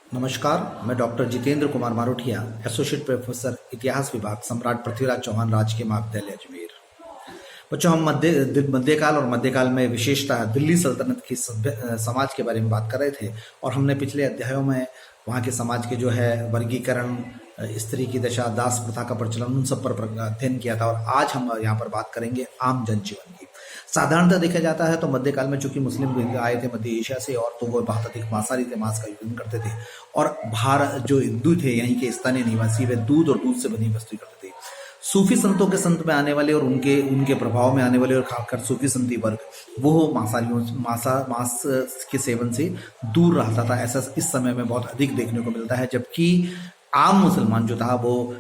नमस्कार, मैं doctor Jitendra Kumar Marothia, associate professor इतिहास विभाग, सम्राट पृथ्वीराज चौहान राजकीय महाविद्यालय अजमेर। बच्चों, हम मध्यकाल और मध्यकाल में विशेषतः दिल्ली सल्तनत की समाज के बारे में बात कर रहे थे और हमने पिछले अध्यायों में वहाँ के समाज के जो है वर्गीकरण, स्त्री की दशा, दास प्रथा का प्रचलन, उन सब पर अध्ययन किया था। और आज हम यहाँ पर बात करेंगे आम जनजीवन की। साधारणतः देखा जाता है तो मध्यकाल में चूंकि मुस्लिम आए थे मध्य एशिया से, और तो वो बहुत अधिक मांसाहारी थे, मांस का युद्ध करते थे। और भारत जो हिंदू थे, यहीं के स्थानीय निवासी, वे दूध और दूध से बनी वस्तु करते थे। सूफी संतों के संत में आने वाले और उनके उनके प्रभाव में आने वाले और खासकर सूफी संती वर्ग, वो मांस के सेवन से दूर रहता था। ऐसा इस समय में बहुत अधिक देखने को मिलता है, जबकि आम मुसलमान जो था वो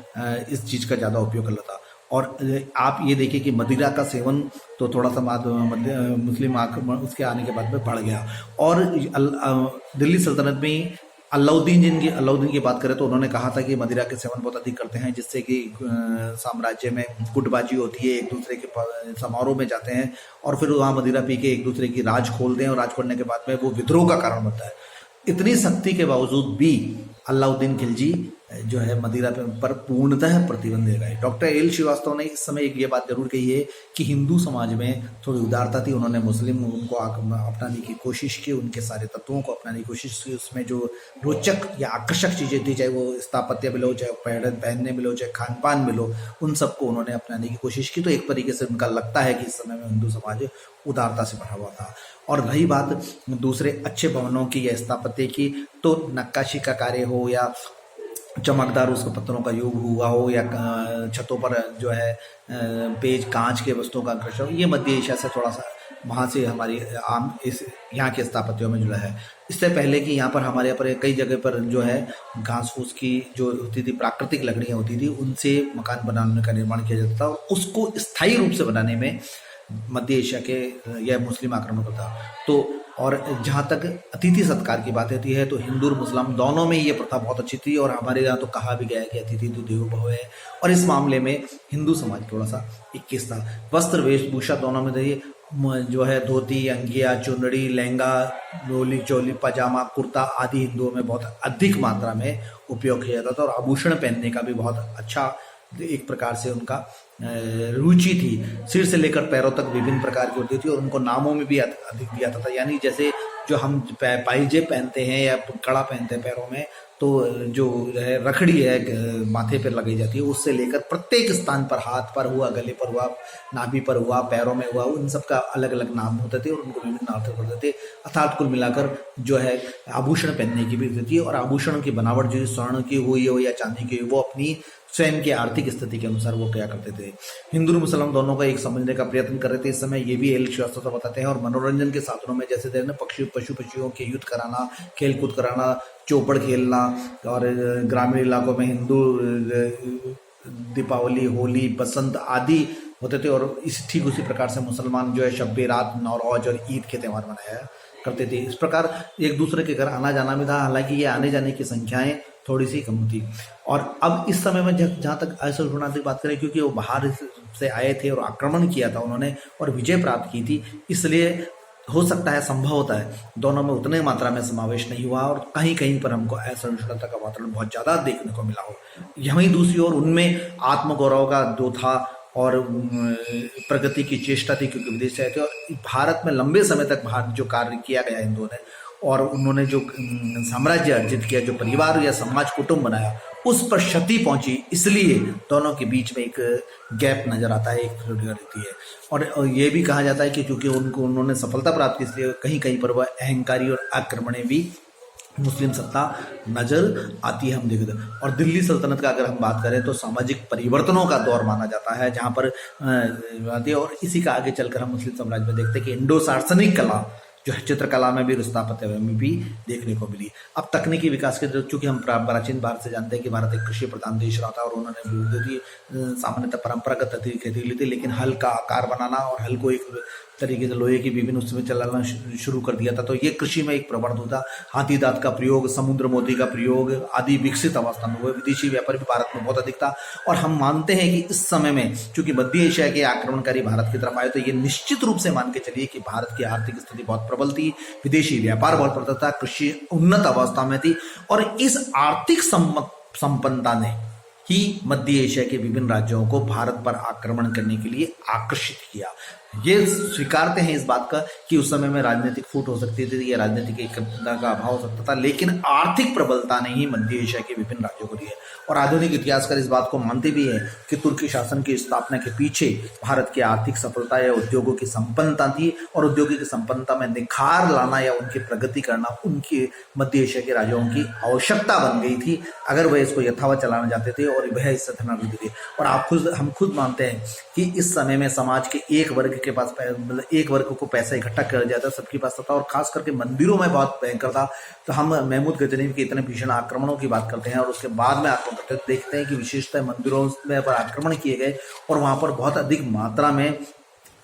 इस चीज का ज्यादा उपयोग कर लेता था। और आप ये देखिए कि मदिरा का सेवन तो थोड़ा सा मुस्लिम आक्रमण उसके आने के बाद में बढ़ गया। और दिल्ली सल्तनत में अलाउद्दीन की बात करें तो उन्होंने कहा था कि मदिरा के सेवन बहुत अधिक करते हैं, जिससे कि साम्राज्य में गुटबाजी होती है, एक दूसरे के समारोह में जाते हैं और फिर वहां मदिरा पी के एक दूसरे की राज खोलते हैं, और राज खोलने के बाद में वो विद्रोह का कारण बनता है। इतनी सख्ती के बावजूद भी अलाउद्दीन खिलजी जो है मदिरा पर पूर्णतः प्रतिबंध लगाए। डॉक्टर एल श्रीवास्तव ने इस समय एक ये बात जरूर कही है कि हिंदू समाज में थोड़ी उदारता थी। उन्होंने मुस्लिम उनको अपनाने की कोशिश की, उनके सारे तत्वों को अपनाने की कोशिश की। उसमें जो रोचक या आकर्षक चीजें थी, चाहे वो स्थापत्य मिलो, चाहे पहनने मिलो, चाहे खान पान मिलो, उन सबको उन्होंने अपनाने की कोशिश की। तो एक तरीके से उनका लगता है कि इस समय में हिंदू समाज उदारता से भरा हुआ था। और रही बात दूसरे अच्छे भवनों की या स्थापत्य की, तो नक्काशी का कार्य हो या चमकदार उसके पत्थरों का योग हुआ हो या छतों पर जो है पेज कांच के वस्तुओं का आकर्षण हो, ये मध्य एशिया से थोड़ा सा वहाँ से हमारी आम इस यहाँ के स्थापत्यों में जुड़ा है। इससे पहले कि यहाँ पर हमारे यहाँ पर कई जगह पर जो है घास फूस की जो होती थी, प्राकृतिक लकड़ियाँ होती थी, उनसे मकान बनाने का निर्माण किया जाता था। और उसको स्थायी रूप से बनाने में मध्य एशिया के यह मुस्लिम आक्रमण था। तो और जहाँ तक अतिथि सत्कार की बात होती है तो हिंदू और मुस्लिम दोनों में ये प्रथा बहुत अच्छी थी। और हमारे यहाँ तो कहा भी गया है कि अतिथि तो देवो भव है। और इस मामले में हिंदू समाज थोड़ा सा 21 था। वस्त्र वेशभूषा दोनों में देखिए जो है धोती, अंगिया, चुनरी, लहंगा, रोली, चोली, पजामा, कुर्ता आदि हिंदुओं में बहुत अधिक मात्रा में उपयोग किया जाता था। और आभूषण पहनने का भी बहुत अच्छा एक प्रकार से उनका रुचि थी। सिर से लेकर पैरों तक विभिन्न प्रकार की होती थी और उनको नामों में भी अधिक दिया जाता था। यानी जैसे जो हम पाइजे पहनते हैं या कड़ा पहनते हैं पैरों में, तो जो है रखड़ी है माथे पर लगाई जाती है, उससे लेकर प्रत्येक स्थान पर, हाथ पर हुआ, गले पर हुआ, नाभि पर हुआ, पैरों में हुआ, उन सब का अलग अलग नाम होते थे और उनको विभिन्न अर्थ होते थे। अर्थात कुल मिलाकर जो है आभूषण पहनने की भी थी। और आभूषणों की बनावट जो स्वर्ण की हुई हो या चांदी की, वो अपनी स्वयं की आर्थिक स्थिति के अनुसार वो क्या करते थे। हिंदू और मुसलमान दोनों का एक समझने का प्रयत्न कर रहे थे इस समय, ये भी एल श्रीवास्तव बताते हैं। और मनोरंजन के साधनों में जैसे थे ना, पशु पक्षियों के युद्ध कराना, खेल कूद कराना, चौपड़ खेलना, और ग्रामीण इलाकों में हिंदू दीपावली, होली, बसंत आदि होते थे। और इस ठीक उसी प्रकार से मुसलमान जो है शब्बे रात, नौरोज और ईद के त्यौहार मनाया करते थे। इस प्रकार एक दूसरे के घर आना जाना भी था। हालांकि ये आने जाने की संख्याएं थोड़ी सी कम थी। और अब इस समय में जहाँ तक असुरनाथ की बात करें, क्योंकि वो बाहर से आए थे और आक्रमण किया था उन्होंने और विजय प्राप्त की थी, इसलिए हो सकता है, संभव होता है, दोनों में उतने मात्रा में समावेश नहीं हुआ और कहीं कहीं पर हमको असहिष्णुता का वातावरण बहुत ज्यादा देखने को मिला हो। यहीं दूसरी ओर उनमें आत्मगौरव का जो था और प्रगति की चेष्टा थी, क्योंकि विदेश से आए थे। और भारत में लंबे समय तक भारत जो कार्य किया गया हिंदुओं ने, और उन्होंने जो साम्राज्य अर्जित किया, जो परिवार या समाज कुटुंब बनाया, उस पर क्षति पहुंची। इसलिए दोनों के बीच में एक गैप नजर आता है, एक रहती है। और ये भी कहा जाता है कि क्योंकि उन्होंने सफलता प्राप्त की, इसलिए कहीं कहीं पर वह अहंकारी और आक्रमणे भी मुस्लिम सत्ता नजर आती है, हम देखते हैं। और दिल्ली सल्तनत का अगर हम बात करें तो सामाजिक परिवर्तनों का दौर माना जाता है, जहां पर और इसी का आगे चलकर हम मुस्लिम साम्राज्य में देखते हैं कि इंडो सार्सनिक कला जो है चित्रकला में भी और स्थापत्य में भी देखने को मिली। अब तकनीकी विकास के चूंकि हम प्राचीन भारत से जानते हैं कि भारत एक कृषि प्रधान देश रहा था और उन्होंने सामान्यतः परंपरागत खेती ली थी, लेकिन हल का आकार बनाना और हल को एक तरीके से लोहे की विभिन्न उसमें चलाना शुरू कर दिया था। तो ये कृषि में एक प्रवृत्ति था। हाथी दांत का प्रयोग, समुद्र मोती का प्रयोग आदि विकसित अवस्था में हुए। विदेशी व्यापार भी भारत में बहुत अधिक था। और हम मानते हैं कि इस समय में चूंकि मध्य एशिया के आक्रमणकारी भारत की तरफ आए, तो ये निश्चित रूप से मान के चलिए कि भारत की आर्थिक स्थिति बहुत प्रबल थी, विदेशी व्यापार बहुत प्रबल था, कृषि उन्नत अवस्था में थी। और इस आर्थिक संपन्नता ने ही मध्य एशिया के विभिन्न राज्यों को भारत पर आक्रमण करने के लिए आकर्षित किया। ये स्वीकारते हैं इस बात का कि उस समय में राजनीतिक फूट हो सकती थी या राजनीतिक एकता का अभाव हो सकता था, लेकिन आर्थिक प्रबलता ने ही मध्य एशिया के विभिन्न राज्यों को दिए। और आधुनिक इतिहासकार इस बात को मानते भी है कि तुर्की शासन की स्थापना के पीछे भारत की आर्थिक सफलता या उद्योगों की संपन्नता थी। और उद्योगों की संपन्नता में निखार लाना या उनकी प्रगति करना उनके मध्य एशिया के राज्यों की आवश्यकता बन गई थी, अगर वह इसको यथावत चलाना चाहते थे और वह इससे धनाढ़ थे। और हम खुद मानते हैं कि इस समय में समाज के एक वर्ग के पास, मतलब एक वर्ग को पैसा इकट्ठा कर जाता, सबके पास था, और खास करके मंदिरों में बहुत भयंकर था। तो हम महमूद गजनवी के इतने भीषण आक्रमणों की बात करते हैं और उसके बाद में आक्रमण करते हैं, देखते हैं कि विशेषतः मंदिरों में पर आक्रमण किए गए और वहां पर बहुत अधिक मात्रा में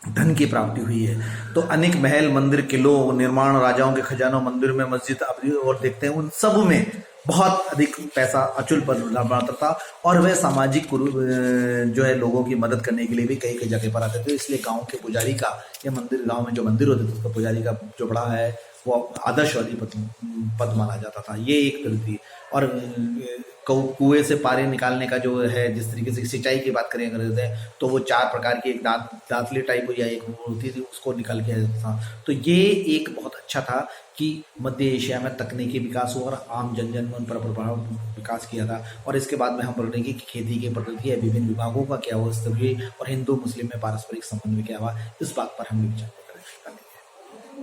धन की प्राप्ति हुई है। तो अनेक महल, मंदिर, किलों निर्माण, राजाओं के खजानों, मंदिर में मस्जिद, और देखते हैं उन सब में बहुत अधिक पैसा अचूल पर था। और वह सामाजिक जो है लोगों की मदद करने के लिए भी कई कई जगह पर आते थे। इसलिए गांव के पुजारी का या मंदिर, गांव में जो मंदिर होते थे उसका पुजारी का जो बड़ा है वो आदर्शवादी पद माना जाता था। ये एक तरह थी। और कुएं से पानी निकालने का जो है, जिस तरीके से सिंचाई की बात करें अगर तो वो 4 प्रकार की, एक दांतली टाइप या एक होती थी, उसको निकाल के था। तो ये एक बहुत अच्छा था कि मध्य एशिया में तकनीकी विकास हुआ और आम जनजन में उन पर प्रभाव विकास किया था। और इसके बाद में हम बोलेंगे कि खेती की पद्धति है, विभिन्न विभागों का क्या हुआ, और हिंदू मुस्लिम में पारस्परिक संबंध में क्या हुआ, इस बात पर हम विचार करेंगे।